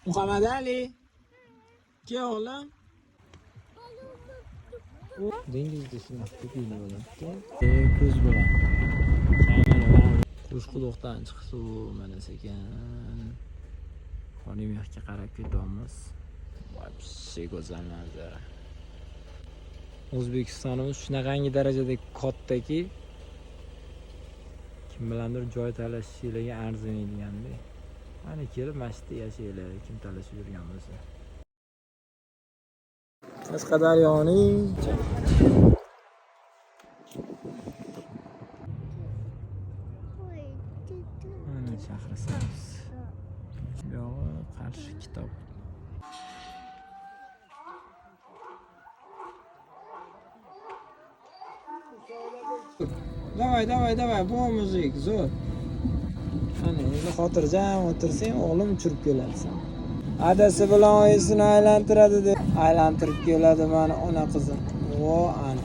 Muhammad Ali. Ke oğlum? Dengizde shunaqa kuyni bo'lyapti. Kuz bilan. Qo'shquloqdan chiqib suv mana sekin. Qonli yoqqa qarab ketyapmiz. Вообще go'zal manzara. O'zbekistonimiz shunaqangi darajada kattaki, kim bilandir joy talashishlarga arzimaydigandek. Mana kelib masjidda yashaylar, kim talashib yurgan bo'lsa. Qashqadaryoning mana Shahrisabz. Buyog'i Qarshi Kitob. Давай, bu müzik zo'r. Hani endi xotirjam o'tirsang, o'g'lim uchirib keladi. Adasi bilan oyisini aylantiradi deb aylantirib keladi mani ona qizim. Vo ana.